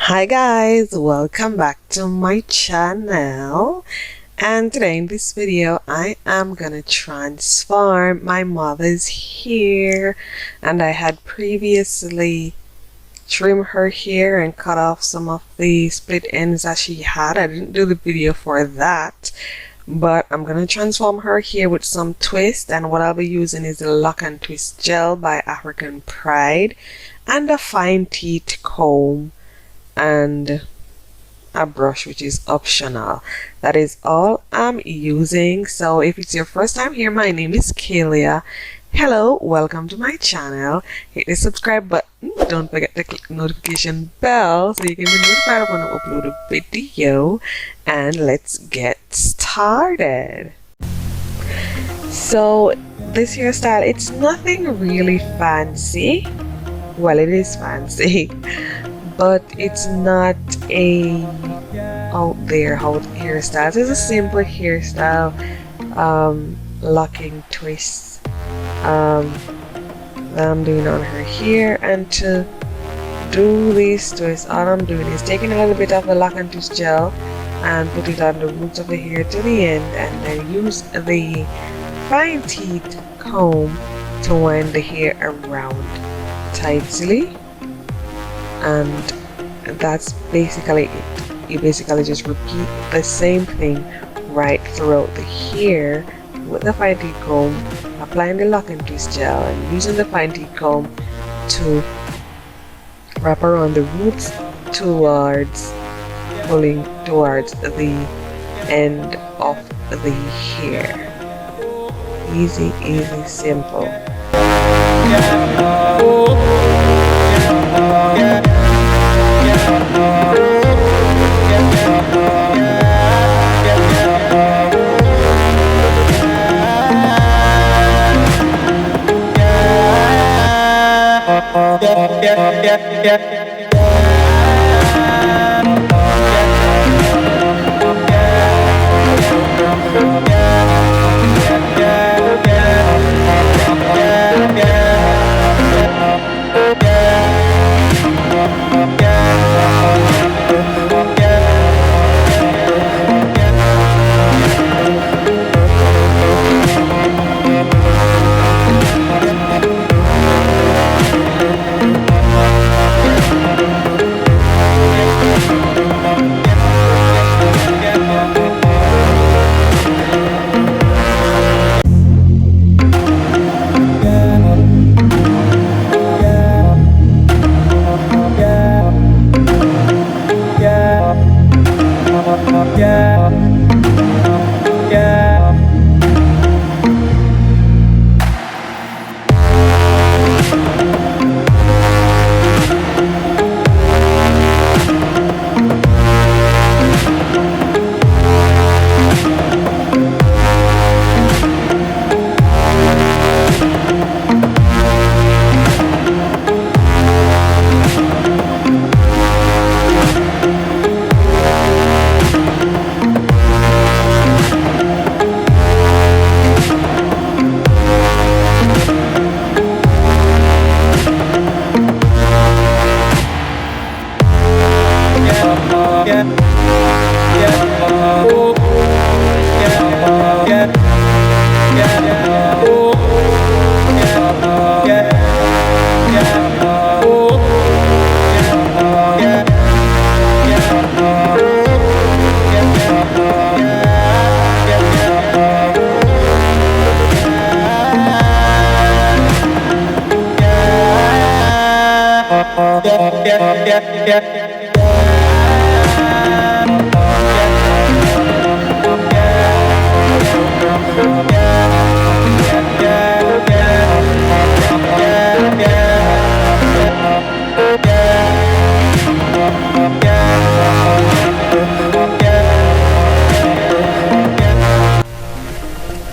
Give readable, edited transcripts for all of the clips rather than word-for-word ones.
Hi guys, welcome back to my channel, and today in this video I am gonna transform my mother's hair. And I had previously trimmed her hair and cut off some of the split ends that she had. I didn't do the video for that, but I'm gonna transform her hair with some twist, and what I'll be using is the Lock and Twist gel by African Pride and a fine teeth comb and a brush, which is optional. That is all I'm using. So if it's your first time here, my name is Kalia. Hello, welcome to my channel. Hit the subscribe button, don't forget to click the notification bell so you can be notified when I upload a video, and let's get started. So this hairstyle, it's nothing really fancy. Well, it is fancy, but it's not a out there hairstyle. It's a simple hairstyle, locking twists that I'm doing on her hair. And to do this twist, all I'm doing is taking a little bit of the Lock and Twist gel and put it on the roots of the hair to the end, and then use the fine teeth comb to wind the hair around tightly. And that's basically it. You basically just repeat the same thing right throughout the hair with the fine teeth comb, applying the Lock and Twist gel and using the fine teeth comb to wrap around the roots towards pulling towards the end of the hair. Easy, simple.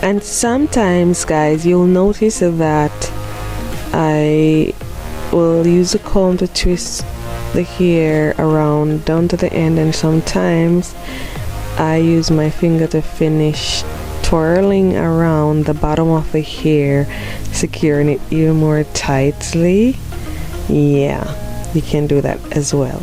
And sometimes, guys, you'll notice that I will use a comb to twist the hair around down to the end, and sometimes I use my finger to finish twirling around the bottom of the hair, securing it even more tightly. Yeah, you can do that as well.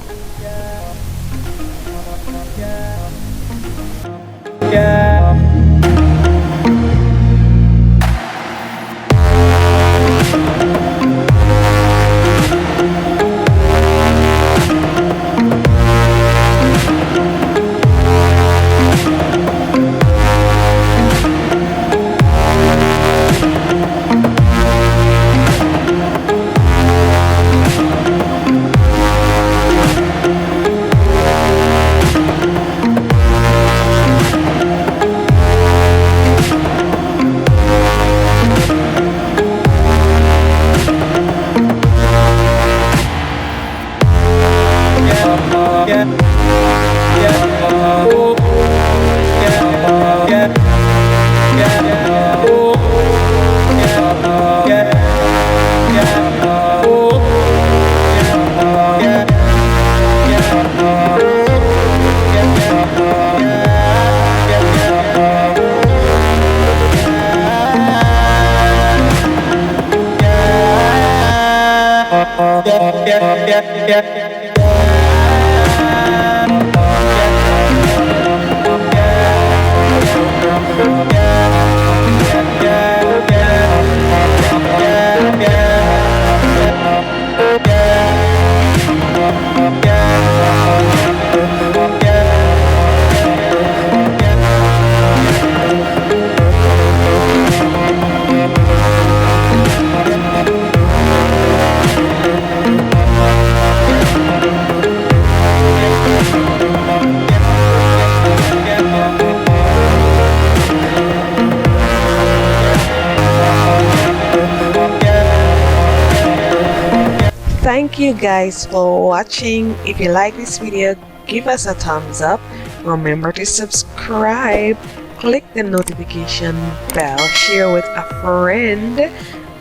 Thank you guys for watching. If you like this video, give us a thumbs up. Remember to subscribe, click the notification bell, share with a friend,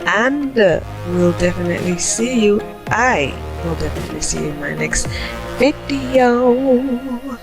and we'll definitely see you. I will definitely see you in my next video.